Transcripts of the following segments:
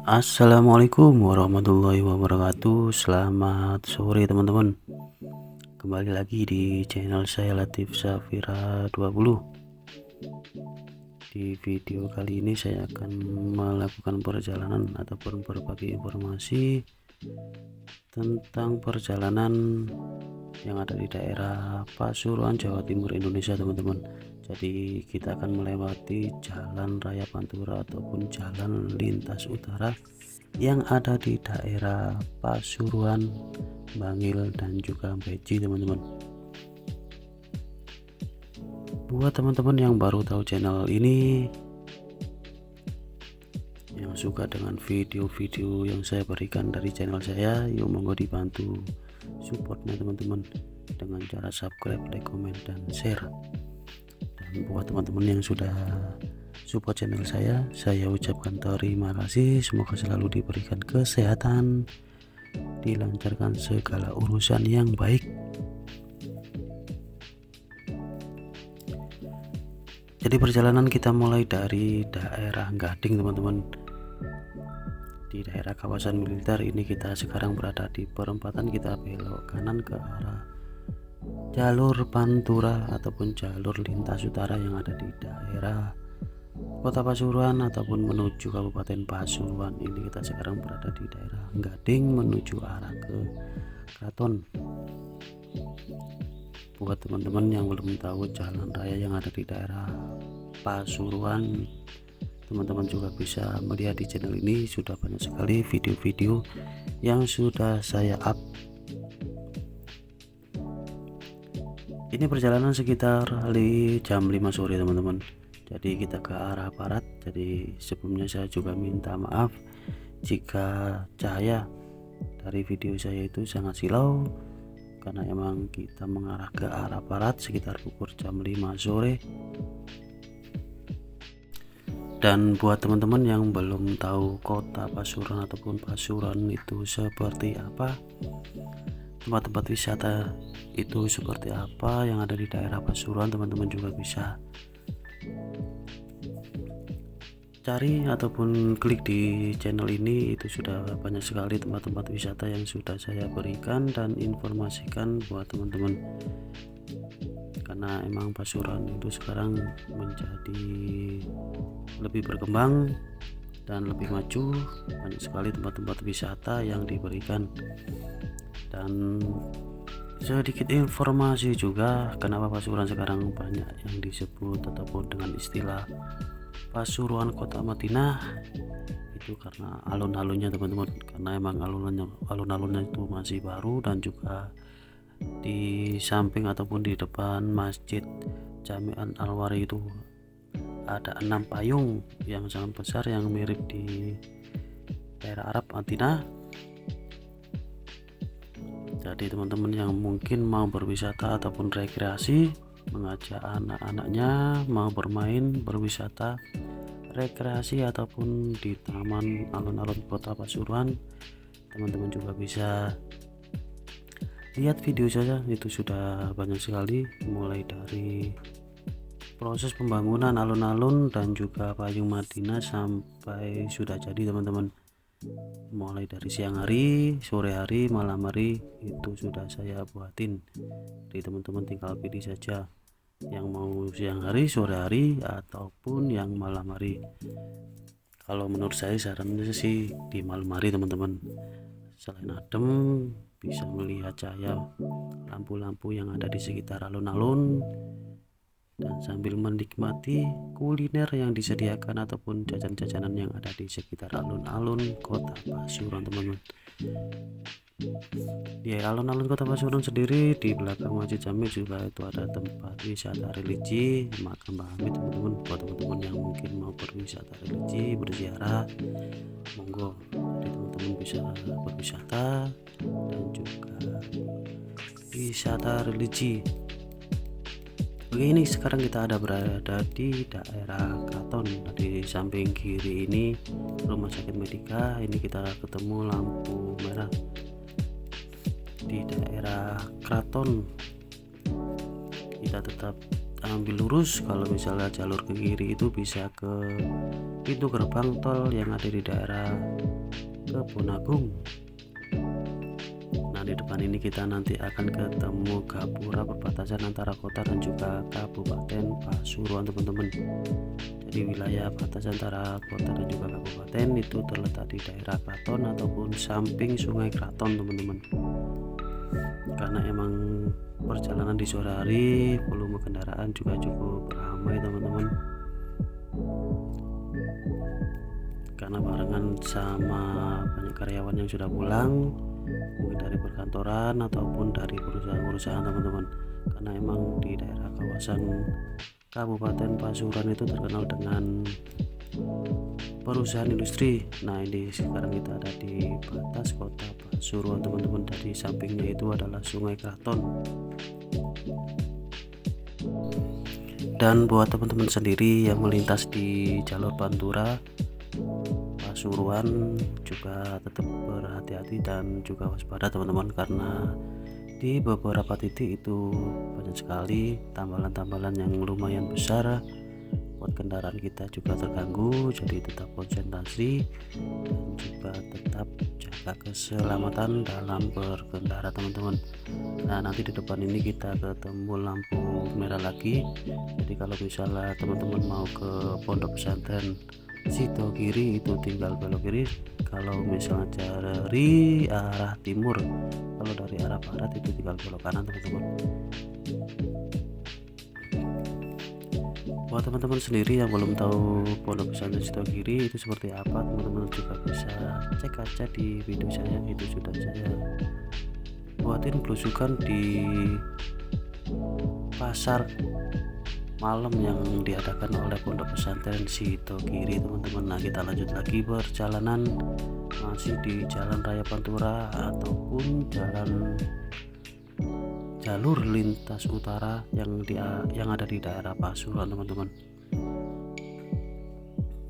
Assalamualaikum warahmatullahi wabarakatuh. Selamat sore teman-teman. Kembali lagi di channel saya Latif Safira 20. Di video kali ini saya akan melakukan perjalanan ataupun berbagi informasi tentang perjalanan yang ada di daerah Pasuruan, Jawa Timur, Indonesia teman-teman. Jadi kita akan melewati Jalan Raya Pantura ataupun Jalan Lintas Utara yang ada di daerah Pasuruan, Bangil, dan juga Beji teman-teman. Buat teman-teman yang baru tahu channel ini, yang suka dengan video-video yang saya berikan dari channel saya, yuk monggo dibantu supportnya teman-teman dengan cara subscribe, like, komen, dan share. Dan buat teman-teman yang sudah support channel saya ucapkan terima kasih. Semoga selalu diberikan kesehatan, dilancarkan segala urusan yang baik. Jadi perjalanan kita mulai dari daerah Gading teman-teman. Di daerah kawasan militer ini kita sekarang berada di perempatan, kita belok kanan ke arah jalur Pantura ataupun jalur lintas utara yang ada di daerah Kota Pasuruan ataupun menuju Kabupaten Pasuruan. Ini kita sekarang berada di daerah Gading menuju arah ke Kraton. Buat teman-teman yang belum tahu jalan raya yang ada di daerah Pasuruan, teman-teman juga bisa melihat di channel ini sudah banyak sekali video-video yang sudah saya up. Ini perjalanan sekitar jam 5 sore teman-teman. Jadi kita ke arah barat. Jadi sebelumnya saya juga minta maaf jika cahaya dari video saya itu sangat silau, karena emang kita mengarah ke arah barat sekitar pukul jam 5 sore. Dan buat teman-teman yang belum tahu kota Pasuruan ataupun Pasuruan itu seperti apa, tempat-tempat wisata itu seperti apa yang ada di daerah Pasuruan, teman-teman juga bisa cari ataupun klik di channel ini. Itu sudah banyak sekali tempat-tempat wisata yang sudah saya berikan dan informasikan buat teman-teman, karena emang Pasuruan itu sekarang menjadi lebih berkembang dan lebih maju. Banyak sekali tempat-tempat wisata yang diberikan. Dan sedikit informasi juga kenapa Pasuruan sekarang banyak yang disebut ataupun dengan istilah Pasuruan Kota Madinah, itu karena alun-alunnya teman-teman. Karena emang alun-alunnya itu masih baru, dan juga di samping ataupun di depan Masjid Jami'an Al-Wari itu ada 6 payung yang sangat besar yang mirip di daerah Arab Madinah. Jadi teman-teman yang mungkin mau berwisata ataupun rekreasi, mengajak anak-anaknya mau bermain, berwisata, rekreasi ataupun di taman alun-alun Kota Pasuruan, teman-teman juga bisa lihat video saya. Itu sudah banyak sekali, mulai dari proses pembangunan alun-alun dan juga payung Madinah sampai sudah jadi teman-teman. Mulai dari siang hari, sore hari, malam hari itu sudah saya buatin. Jadi teman-teman tinggal pilih saja yang mau siang hari, sore hari, ataupun yang malam hari. Kalau menurut saya sarannya sih di malam hari teman-teman. Selain adem, bisa melihat cahaya lampu-lampu yang ada di sekitar alun-alun, dan sambil menikmati kuliner yang disediakan ataupun jajan-jajanan yang ada di sekitar alun-alun Kota Pasuruan teman-teman. Di alun-alun Kota Pasuruan sendiri, di belakang Masjid Jami juga itu ada tempat wisata religi makam Mbah Hamid teman-teman. Buat teman-teman yang mungkin mau berwisata religi, berziarah, monggo. Jadi teman-teman bisa berwisata dan juga wisata religi. Oke, ini sekarang kita berada di daerah Kraton. Di samping kiri ini Rumah Sakit Medika. Ini kita ketemu lampu merah di daerah Kraton. Kita tetap ambil lurus. Kalau misalnya jalur ke kiri itu bisa ke pintu gerbang tol yang ada di daerah Kebon Agung. Nah, di depan ini kita nanti akan ketemu gapura perbatasan antara kota dan juga Kabupaten Pasuruan, teman-teman. Jadi wilayah batas antara kota dan juga kabupaten itu terletak di daerah Kraton ataupun samping Sungai Kraton, teman-teman. Karena emang perjalanan di sore hari volume kendaraan juga cukup ramai, teman-teman, karena barengan sama banyak karyawan yang sudah pulang, mungkin dari perkantoran ataupun dari perusahaan-perusahaan, teman-teman. Karena emang di daerah kawasan Kabupaten Pasuruan itu terkenal dengan perusahaan industri. Nah, ini sekarang kita ada di batas kota Pasuruan, teman-teman. Dari sampingnya itu adalah Sungai Kraton. Dan buat teman-teman sendiri yang melintas di jalur Pantura Pasuruan juga tetap berhati-hati dan juga waspada, teman-teman, karena di beberapa titik itu banyak sekali tambalan-tambalan yang lumayan besar, buat kendaraan kita juga terganggu. Jadi tetap konsentrasi dan juga tetap jaga keselamatan dalam berkendara, teman-teman. Nah, nanti di depan ini kita ketemu lampu merah lagi. Jadi kalau misalnya teman-teman mau ke Pondok Pesantren Sito Kiri itu tinggal belok kiri. Kalau misalnya dari arah timur, kalau dari arah barat itu tinggal belok kanan, teman-teman. Buat teman-teman sendiri yang belum tahu Pondok Pesantren Sito Kiri itu seperti apa, teman-teman juga bisa cek aja di video saya. Itu sudah saya buatin belusukan di pasar malam yang diadakan oleh Pondok Pesantren Sito Kiri, teman-teman. Nah, kita lanjut lagi perjalanan masih di Jalan Raya Pantura ataupun jalur lintas utara yang ada di daerah Pasuruan, teman-teman.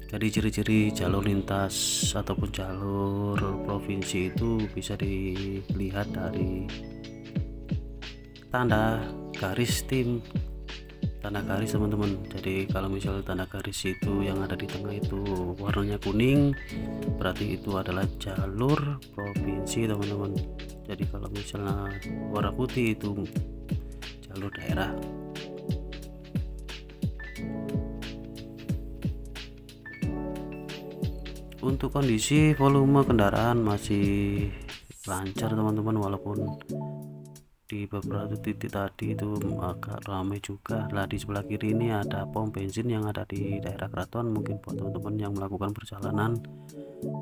Jadi ciri-ciri jalur lintas ataupun jalur provinsi itu bisa dilihat dari tanda garis, teman-teman. Jadi kalau misalnya tanda garis itu yang ada di tengah itu warnanya kuning, berarti itu adalah jalur provinsi, teman-teman. Jadi kalau misalnya warna putih itu jalur daerah. Untuk kondisi volume kendaraan masih lancar, teman-teman, walaupun di beberapa titik tadi itu agak ramai juga. Lah, di sebelah kiri ini ada pom bensin yang ada di daerah Kraton. Mungkin buat teman-teman yang melakukan perjalanan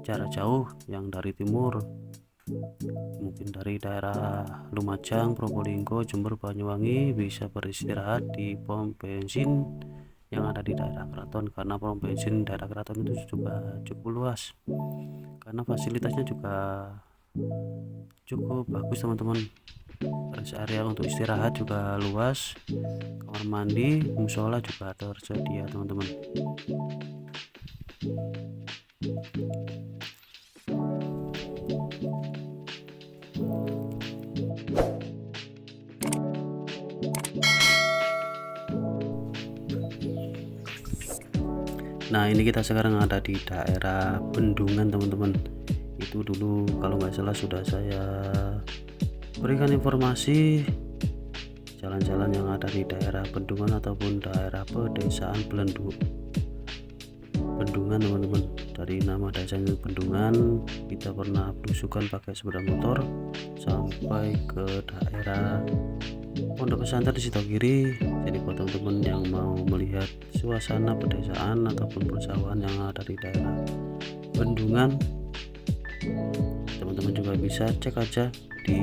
jarak jauh yang dari timur, mungkin dari daerah Lumajang, Probolinggo, Jember, Banyuwangi, bisa beristirahat di pom bensin yang ada di daerah Kraton. Karena pom bensin daerah Kraton itu juga cukup luas, karena fasilitasnya juga cukup bagus, teman-teman. Rest area untuk istirahat juga luas, kamar mandi, musola juga tersedia, teman-teman. Nah, ini kita sekarang ada di daerah Bendungan, teman-teman. Itu dulu kalau nggak salah sudah saya berikan informasi jalan-jalan yang ada di daerah Bendungan ataupun daerah pedesaan Bendungan, teman-teman. Dari nama desanya Bendungan, kita pernah belusukan pakai sepeda motor sampai ke daerah Pondok Pesantren Sito Kiri. Jadi buat teman-teman yang mau melihat suasana pedesaan ataupun persawahan yang ada di daerah Bendungan, teman-teman juga bisa cek aja di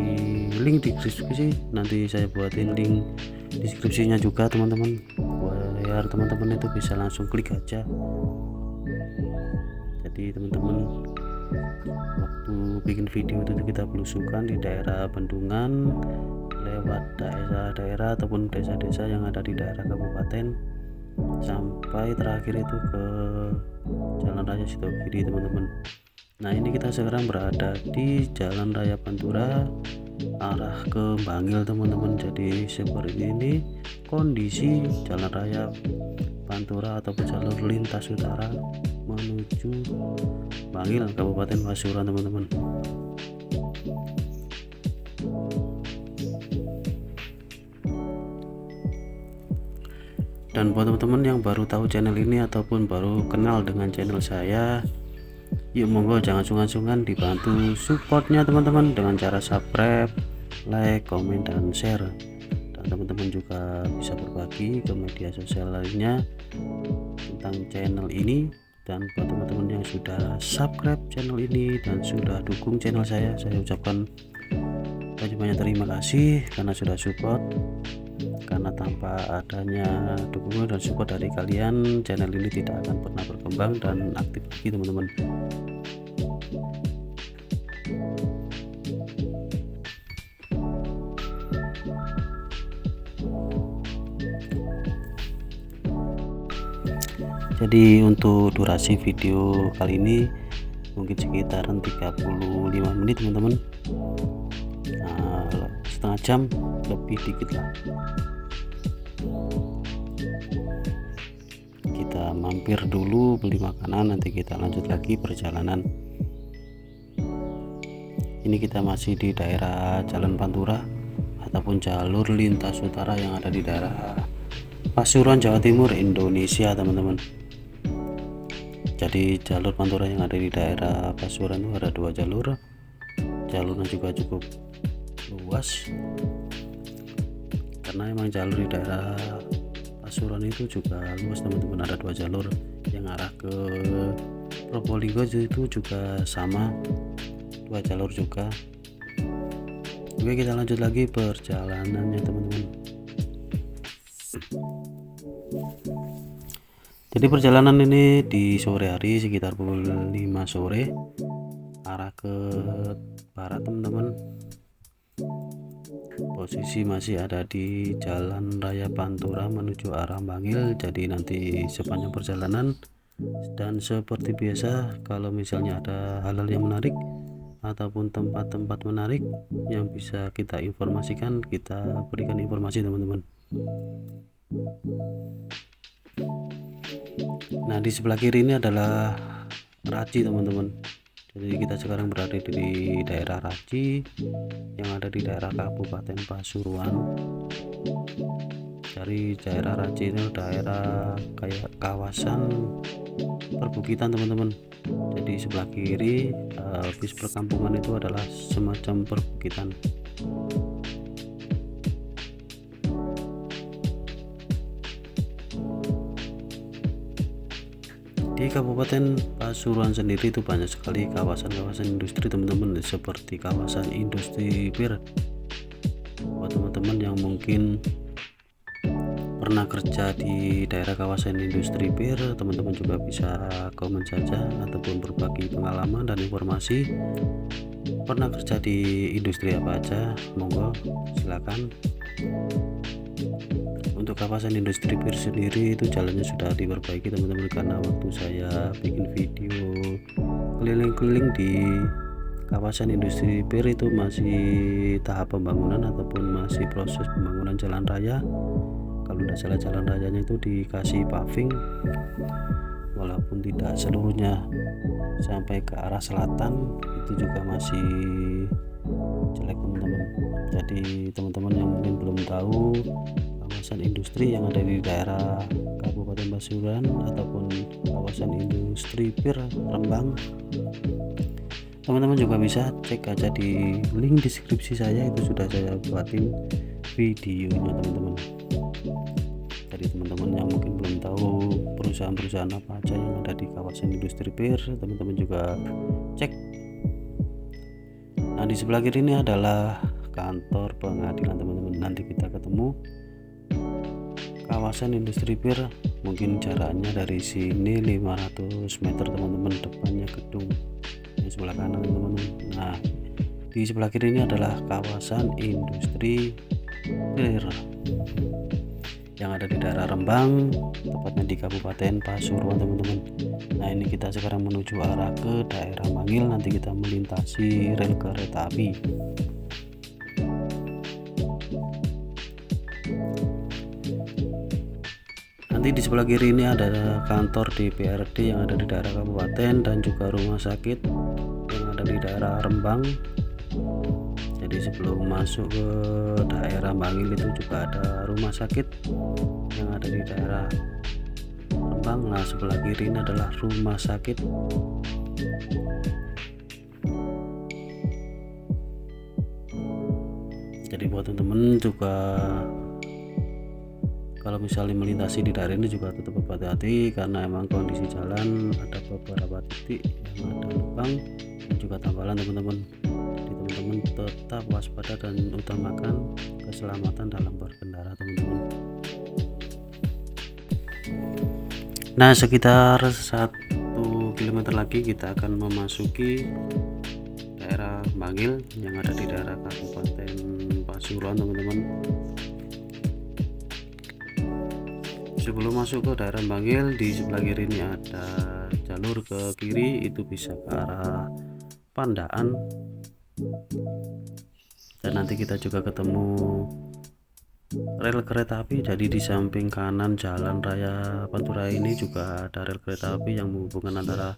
link di deskripsi. Nanti saya buatin link deskripsinya juga, teman-teman, biar teman-teman itu bisa langsung klik aja. Jadi teman-teman, waktu bikin video itu kita belusukan di daerah Bendungan, lewat daerah-daerah ataupun desa-desa yang ada di daerah kabupaten, sampai terakhir itu ke Jalan Raya Sito Kiri, teman-teman. Nah, ini kita sekarang berada di Jalan Raya Pantura arah ke Bangil teman-teman. Jadi seperti ini kondisi jalan raya Pantura atau jalur lintas utara menuju Bangil Kabupaten Pasuruan teman-teman. Dan buat teman-teman yang baru tahu channel ini ataupun baru kenal dengan channel saya, yuk monggo jangan sungkan-sungkan dibantu supportnya teman-teman dengan cara subscribe, like, komen, dan share. Dan teman-teman juga bisa berbagi ke media sosial lainnya tentang channel ini. Dan buat teman-teman yang sudah subscribe channel ini dan sudah dukung channel saya ucapkan banyak terima kasih karena sudah support. Karena tanpa adanya dukungan dan support dari kalian, channel ini tidak akan pernah berkembang dan aktif lagi teman-teman. Jadi untuk durasi video kali ini mungkin sekitaran 35 menit teman-teman, setengah jam lebih dikit lah. Kita mampir dulu beli makanan, nanti kita lanjut lagi perjalanan. Ini kita masih di daerah Jalan Pantura ataupun jalur lintas utara yang ada di daerah Pasuruan, Jawa Timur, Indonesia teman-teman. Jadi jalur Pantura yang ada di daerah Pasuruan itu ada 2 jalur, jalurnya juga cukup luas karena emang jalur di daerah Pasuruan itu juga luas teman-teman. Ada 2 jalur, yang arah ke Probolinggo itu juga sama, 2 jalur juga. Oke, kita lanjut lagi perjalanannya teman-teman. Jadi perjalanan ini di sore hari sekitar pukul 5 sore arah ke barat teman-teman. Posisi masih ada di Jalan Raya Pantura menuju arah Bangil. Jadi nanti sepanjang perjalanan dan seperti biasa, kalau misalnya ada hal-hal yang menarik ataupun tempat-tempat menarik yang bisa kita informasikan, kita berikan informasi teman-teman. Nah, di sebelah kiri ini adalah Raci teman-teman. Jadi kita sekarang berada di daerah Raci yang ada di daerah Kabupaten Pasuruan. Dari daerah Raci itu daerah kayak kawasan perbukitan teman-teman. Jadi sebelah kiri bis perkampungan itu adalah semacam perbukitan. Di Kabupaten Pasuruan sendiri itu banyak sekali kawasan-kawasan industri teman-teman, seperti kawasan industri bir. Buat teman-teman yang mungkin pernah kerja di daerah kawasan industri bir, teman-teman juga bisa komen saja ataupun berbagi pengalaman dan informasi pernah kerja di industri apa aja, monggo silakan. Untuk kawasan industri bir sendiri itu jalannya sudah diperbaiki teman-teman, karena waktu saya bikin video keliling-keliling di kawasan industri bir itu masih tahap pembangunan ataupun masih proses pembangunan jalan raya. Kalau tidak salah jalan rayanya itu dikasih paving, walaupun tidak seluruhnya sampai ke arah selatan, itu juga masih jelek teman-teman. Jadi teman-teman yang mungkin belum tahu kawasan industri yang ada di daerah Kabupaten Pasuruan ataupun kawasan industri bir Rembang, teman-teman juga bisa cek aja di link deskripsi saya, itu sudah saya buatin videonya teman-teman. Jadi teman-teman yang mungkin belum tahu perusahaan-perusahaan apa aja yang ada di kawasan industri bir, teman-teman juga cek. Nah, di sebelah kiri ini adalah kantor pengadilan teman-teman. Nanti kita ketemu kawasan industri bir, mungkin jaraknya dari sini 500 meter teman-teman, depannya gedung yang sebelah kanan teman-teman. Nah, di sebelah kiri ini adalah kawasan industri bir yang ada di daerah Rembang, tepatnya di Kabupaten Pasuruan teman-teman. Nah, ini kita sekarang menuju arah ke daerah Bangil, nanti kita melintasi rel kereta api. Nanti di sebelah kiri ini ada kantor DPRD yang ada di daerah kabupaten dan juga rumah sakit yang ada di daerah Rembang. Jadi sebelum masuk ke daerah Bangil itu juga ada rumah sakit yang ada di daerah Rembang. Nah, sebelah kiri ini adalah rumah sakit. Jadi buat teman-teman juga kalau misalnya melintasi di daerah ini juga tetap berhati-hati, karena emang kondisi jalan ada beberapa titik yang ada lubang dan juga tambalan teman-teman. Jadi teman-teman tetap waspada dan utamakan keselamatan dalam berkendara teman-teman. Nah, sekitar 1 km lagi kita akan memasuki daerah Bangil yang ada di daerah Kabupaten Pasuruan teman-teman. Sebelum masuk ke daerah Bangil, di sebelah kiri ini ada jalur ke kiri, itu bisa ke arah Pandaan, dan nanti kita juga ketemu rel kereta api. Jadi di samping kanan jalan raya Pantura ini juga ada rel kereta api yang menghubungkan antara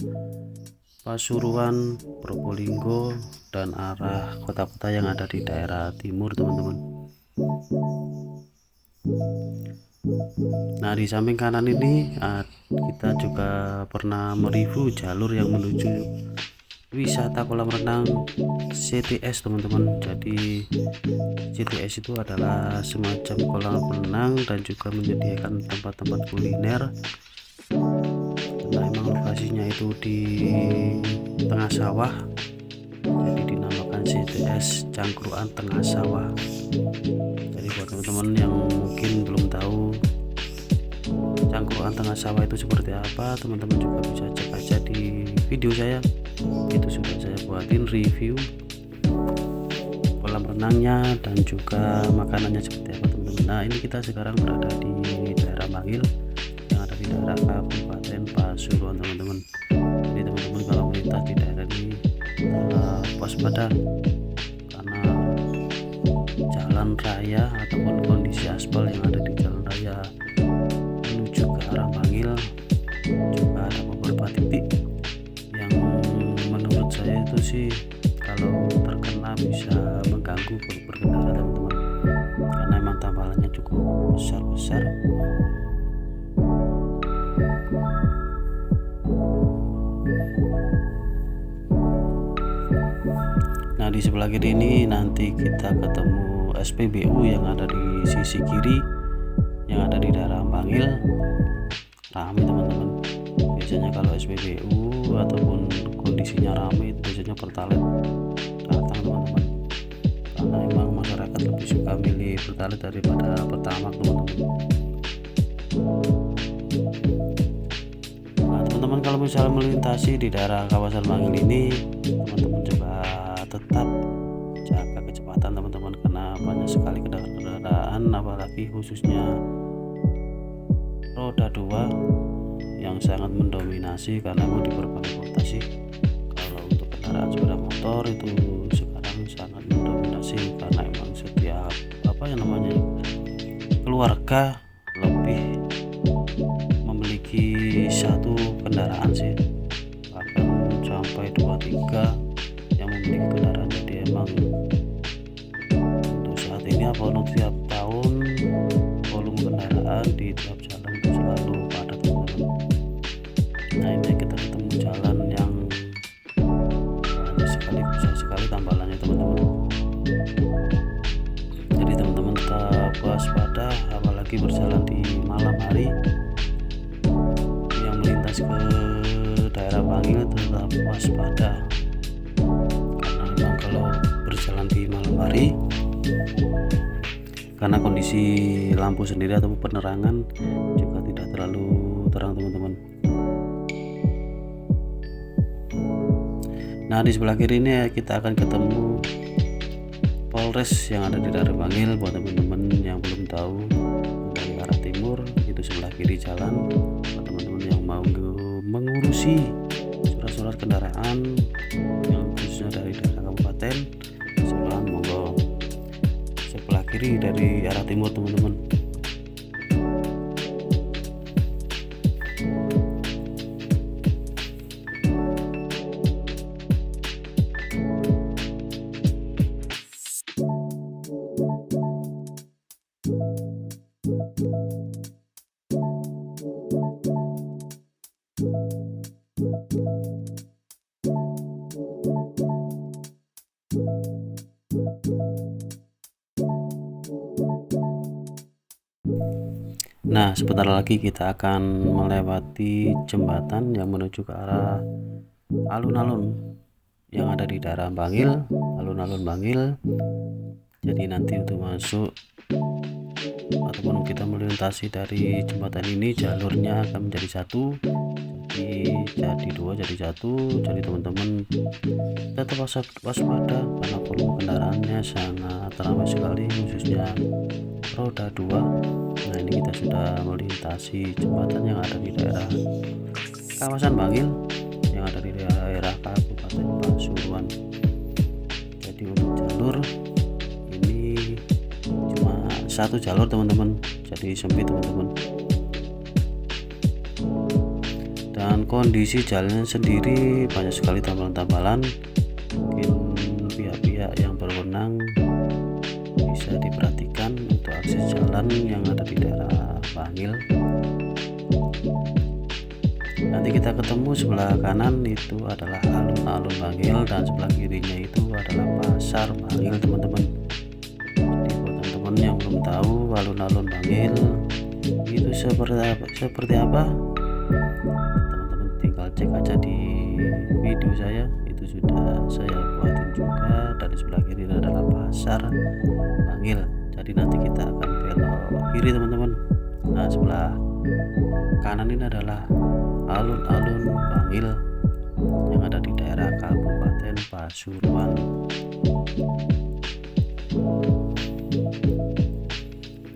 Pasuruan, Probolinggo, dan arah kota-kota yang ada di daerah timur teman-teman. Nah, di samping kanan ini kita juga pernah mereview jalur yang menuju wisata kolam renang CTS teman-teman. Jadi CTS itu adalah semacam kolam renang dan juga menyediakan tempat-tempat kuliner, karena emang lokasinya itu di tengah sawah, jadi dinamakan CTS Cangkruan Tengah Sawah. Jadi buat teman-teman yang mungkin belum tahu Cangkruan Tengah Sawah itu seperti apa, teman-teman juga bisa cek aja di video saya, itu sudah saya buatin review kolam renangnya dan juga makanannya seperti apa teman-teman. Nah, ini kita sekarang berada di daerah Bangil yang ada di daerah Kabupaten Pasuruan teman-teman. Jadi teman-teman kalau melintas di daerah ini waspada, karena jalan raya ataupun kondisi aspal yang ada di jalan raya menuju ke arah Bangil juga ada beberapa titik yang menurut saya itu sih kalau terkena bisa mengganggu berkendara teman-teman, karena emang tambalannya cukup besar-besar. Nah, di sebelah kiri ini nanti kita ketemu SPBU yang ada di sisi kiri yang ada di daerah Bangil. Ramai teman-teman. Biasanya kalau SPBU ataupun kondisinya ramai itu biasanya Pertalite datang teman-teman, karena emang masyarakat lebih suka milih Pertalite daripada Pertamax teman-teman. Nah, teman-teman kalau misalnya melintasi di daerah kawasan Bangil ini, teman-teman juga tetap jaga kecepatan teman-teman, karena banyak sekali kendaraan apalagi khususnya roda 2 yang sangat mendominasi, karena mau di berbagai kota sih kalau untuk kendaraan sepeda motor itu sekarang sangat mendominasi, karena emang setiap keluarga lebih memiliki satu kendaraan sih, bahkan sampai 2-3 yang memiliki kendaraan. Jadi emang untuk saat ini apa untuk tiap tahun volume kendaraan di tiap jalan itu selalu padat teman-teman. Nah, ini kita ketemu jalan yang banyak sekali, besar sekali tambalannya teman-teman. Jadi teman-teman tetap waspada, apalagi berjalan di malam hari yang melintas ke daerah Bangil tetap waspada, kalau berjalan di malam hari, karena kondisi lampu sendiri atau penerangan juga tidak terlalu terang teman-teman. Nah, di sebelah kiri ini kita akan ketemu Polres yang ada di daerah Bangil. Buat teman-teman yang belum tahu, dari arah timur itu sebelah kiri jalan. Buat teman-teman yang mau mengurusi surat-surat kendaraan yang khususnya dari daerah kabupaten, silakan monggo sebelah kiri dari arah timur teman-teman. Nah, sebentar lagi kita akan melewati jembatan yang menuju ke arah alun-alun yang ada di daerah Bangil, alun-alun Bangil. Jadi nanti untuk masuk ataupun kita melintasi dari jembatan ini, jalurnya akan menjadi satu, jadi dua, jadi satu. Jadi teman-teman tetap waspada karena volume kendaraannya sangat ramai sekali, khususnya roda 2. Nah, ini kita sudah melintasi jembatan yang ada di daerah kawasan Bangil, yang ada di daerah Kabupaten Pasuruan. Jadi untuk jalur ini cuma satu jalur teman-teman, jadi sempit teman-teman. Dan kondisi jalan sendiri banyak sekali tambalan-tambalan, mungkin pihak-pihak yang berwenang bisa diperhatikan untuk akses jalan yang ada di daerah Bangil. Nanti kita ketemu sebelah kanan itu adalah alun-alun Bangil dan sebelah kirinya itu adalah pasar Bangil teman-teman. Jadi buat teman-teman yang belum tahu alun-alun Bangil itu seperti apa, teman-teman tinggal cek aja di video saya, itu sudah saya buatin juga. Dari sebelah kiri adalah pasar Bangil. Jadi nanti kita akan belok kiri teman-teman. Nah, sebelah kanan ini adalah alun-alun Bangil yang ada di daerah Kabupaten Pasuruan.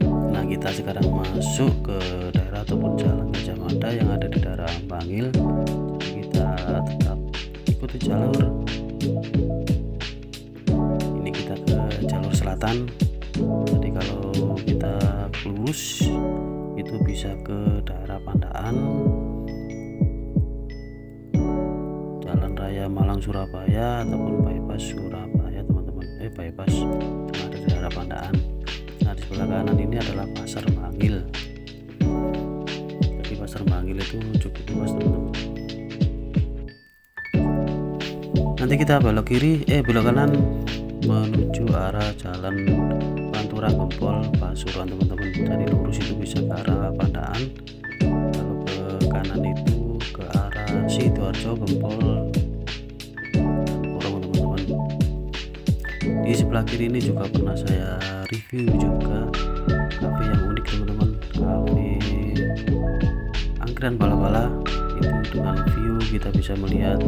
Nah, kita sekarang masuk ke daerah ataupun jalan Gajah Mada yang ada di daerah Bangil. Jadi kita tetap ikuti jalur ini, kita ke jalur selatan. Jadi kalau kita lurus itu bisa ke daerah Pandaan, Jalan Raya Malang Surabaya ataupun bypass Surabaya teman-teman. Bypass yang ada di daerah Pandaan. Nah, di sebelah kanan ini adalah pasar Bangil. Jadi pasar Bangil itu cukup luas teman-teman. Nanti kita belok kiri, belok kanan menuju arah jalan Pantura Gempol Pasuruan teman-teman. Jadi lurus itu bisa ke arah Pandaan, kalau ke kanan itu ke arah Sidoarjo, Gempol, Purwong teman-teman. Di sebelah kiri ini juga pernah saya review juga kafe yang unik teman-teman, kafe angkringan bala-bala. Itu dengan view kita bisa melihat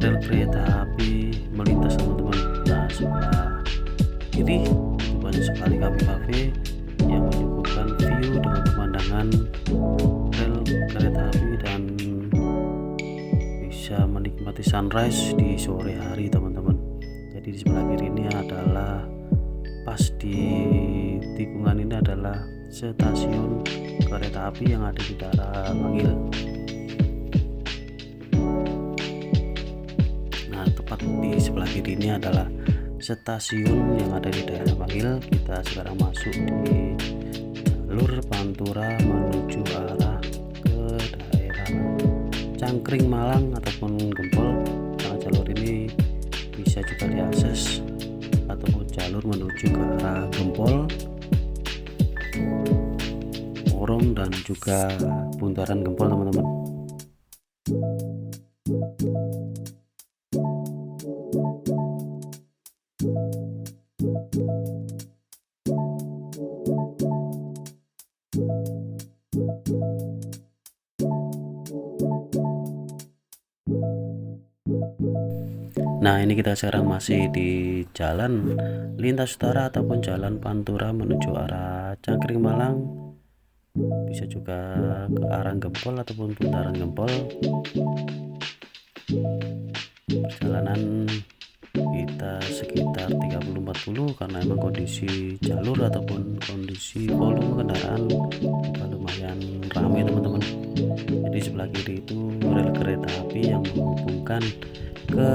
rel kereta api melintas teman-teman. Nah, sebelah kiri itu banyak sekali kafe-kafe yang menyuguhkan view dengan pemandangan rel kereta api dan bisa menikmati sunrise di sore hari teman-teman. Jadi di sebelah kiri ini adalah pas di tikungan ini adalah stasiun kereta api yang ada di daerah Bangil. Nah, tepat di sebelah kiri ini adalah stasiun yang ada di daerah Bangil. Kita sekarang masuk di jalur Pantura menuju arah ke daerah Cangkring Malang ataupun Gempol. Karena jalur ini bisa juga diakses ataupun jalur menuju ke arah Gempol, Porong dan juga Bundaran Gempol teman-teman. Nah, ini kita sekarang masih di jalan lintas utara ataupun jalan Pantura menuju arah Cangkring Malang, bisa juga ke arah Gempol ataupun Bundaran Gempol. Perjalanan kita sekitar 30-40 karena emang kondisi jalur ataupun kondisi volume kendaraan juga lumayan ramai teman-teman. Jadi sebelah kiri itu rel kereta api yang menghubungkan ke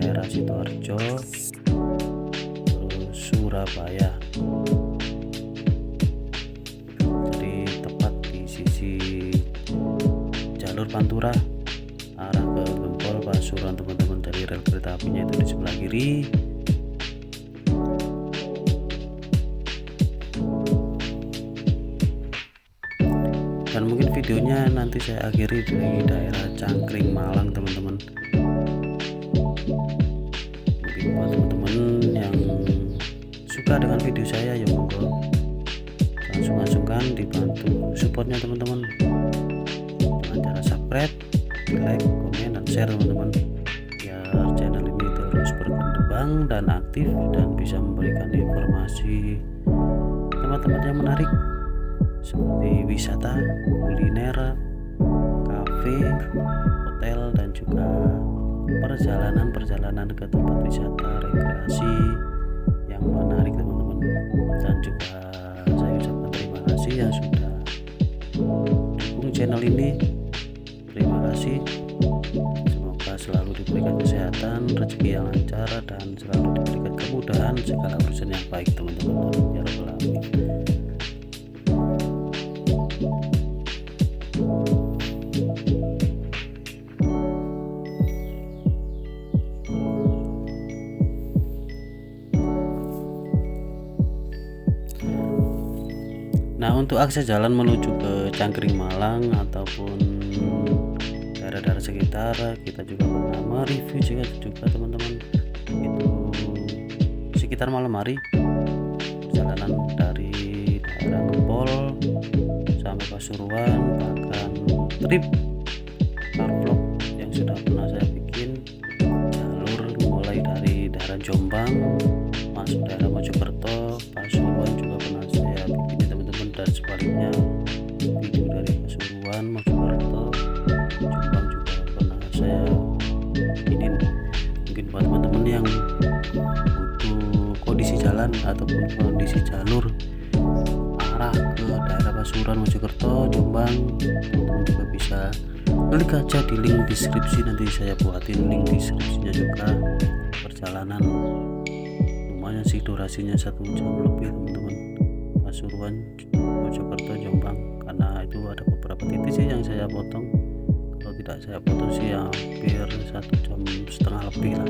daerah Sidoarjo terus Surabaya. Jadi tepat di sisi jalur Pantura arah ke Gempol Pasuruan teman-teman. Dari rel kereta apinya itu di sebelah kiri. Dan mungkin videonya nanti saya akhiri di daerah Cangkring Malang teman-teman. Mungkin buat teman-teman yang suka dengan video saya ya monggo langsung-langsungkan dibantu supportnya teman-teman dengan cara subscribe, like, komen, dan share teman-teman, biar channel ini terus berkembang dan aktif dan bisa memberikan informasi tempat-tempat yang menarik seperti wisata, kuliner, kafe, hotel, dan juga perjalanan ke tempat wisata rekreasi yang menarik teman-teman. Dan juga saya ucapkan terima kasih yang sudah dukung channel ini. Terima kasih, semoga selalu diberikan kesehatan, rezeki yang lancar, dan selalu diberikan kemudahan segala urusan yang baik teman-teman, ya rabbal alamin. Nah, untuk akses jalan menuju ke Cangkring Malang ataupun daerah-daerah sekitar, kita juga pernah mereview juga teman-teman, itu sekitar malam hari perjalanan dari daerah Gempol sampai Pasuruan, bahkan trip carvlog yang sudah pernah saya bikin, jalur mulai dari daerah Jombang masuk daerah Mojokerto, Pasuruan juga pernah saya bikin teman-teman, dan sebaliknya video dari Pasuruan, Mojokerto, Jombang juga pernah saya bikinin. Mungkin buat teman-teman yang butuh kondisi jalan ataupun kondisi jalur arah ke daerah Pasuruan, Mojokerto, Jombang, teman-teman juga bisa klik aja di link deskripsi, nanti saya buatin link deskripsinya juga. Perjalanan lumayan sih, durasinya 1 jam lebih teman-teman, Pasuruan, Mojokerto, Jombang, karena itu ada beberapa titik sih yang saya potong. Kalau tidak saya potong sih hampir 1,5 jam lebih lah,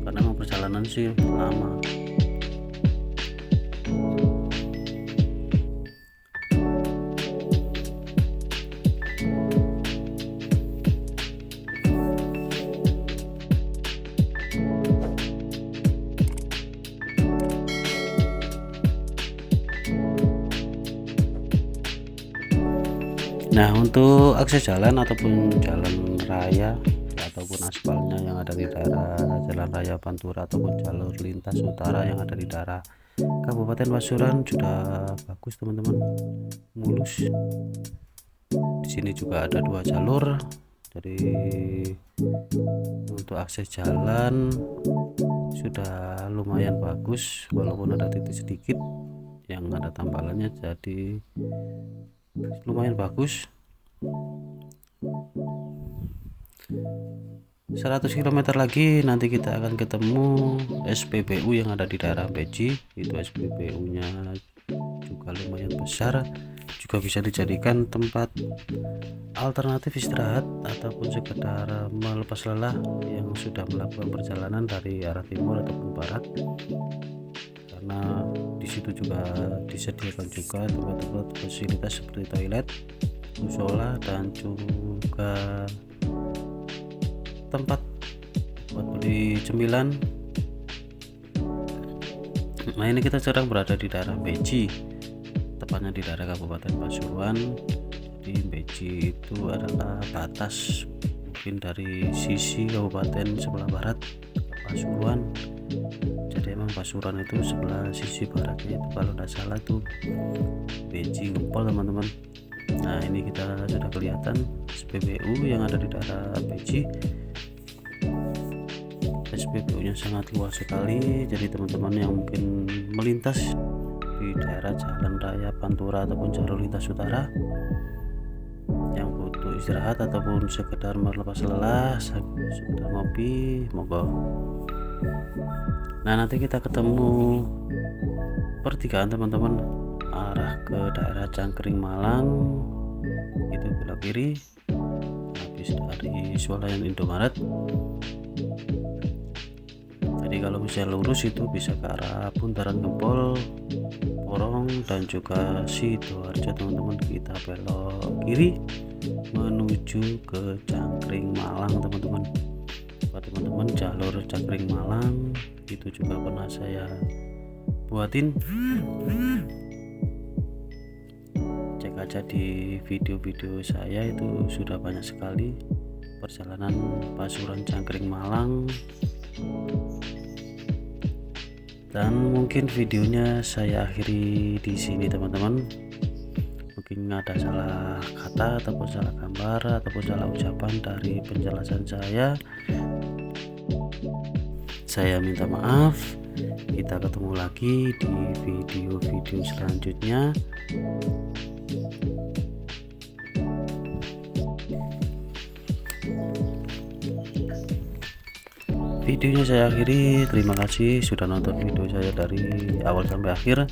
karena memang perjalanan sih lama. Nah, untuk akses jalan ataupun jalan raya ataupun aspalnya yang ada di daerah Jalan Raya Pantura ataupun jalur lintas utara yang ada di daerah Kabupaten Pasuruan sudah bagus teman-teman, mulus. Di sini juga ada 2 jalur, jadi untuk akses jalan sudah lumayan bagus, walaupun ada titik sedikit yang ada tambalannya, jadi lumayan bagus. 100 km lagi nanti kita akan ketemu SPBU yang ada di daerah Beji. Itu SPBU nya juga lumayan besar, juga bisa dijadikan tempat alternatif istirahat ataupun sekedar melepas lelah yang sudah melakukan perjalanan dari arah timur ataupun barat, karena di situ juga disediakan juga tempat-tempat fasilitas seperti toilet, musola, dan juga tempat buat beli cemilan. Nah, ini kita sedang berada di daerah Beji, tepatnya di daerah Kabupaten Pasuruan. Jadi Beji itu adalah batas mungkin dari sisi kabupaten sebelah barat Pasuruan. Jadi emang Pasuruan itu sebelah sisi baratnya itu kalau tidak salah tuh Beji Gempol teman-teman. Nah, ini kita sudah kelihatan SPBU yang ada di daerah Beji. SPBU nya sangat luas sekali, jadi teman-teman yang mungkin melintas di daerah Jalan Raya Pantura ataupun jalur lintas utara yang butuh istirahat ataupun sekedar melepas lelah, sekedar ngopi, monggo. Nah, nanti kita ketemu pertigaan teman-teman, arah ke daerah Cangkring Malang itu belok kiri habis dari Swalayan Indomaret. Jadi kalau bisa lurus itu bisa ke arah Bundaran Gempol, Sorong dan juga Sidoarjo teman-teman. Kita belok kiri menuju ke Cangkring Malang teman-teman. Buat teman-teman jalur Cangkring Malang itu juga pernah saya buatin, cek aja di video-video saya, itu sudah banyak sekali perjalanan Pasuruan Cangkring Malang. Dan mungkin videonya saya akhiri di sini teman-teman. Mungkin ada salah kata ataupun salah gambar ataupun salah ucapan dari penjelasan saya minta maaf. Kita ketemu lagi di video-video selanjutnya. Videonya saya akhiri. Terima kasih sudah nonton video saya dari awal sampai akhir.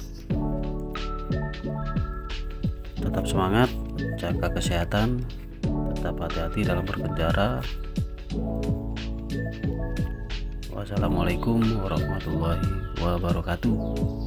Tetap semangat, jaga kesehatan, tetap hati-hati dalam berkendara. Wassalamualaikum warahmatullahi wabarakatuh.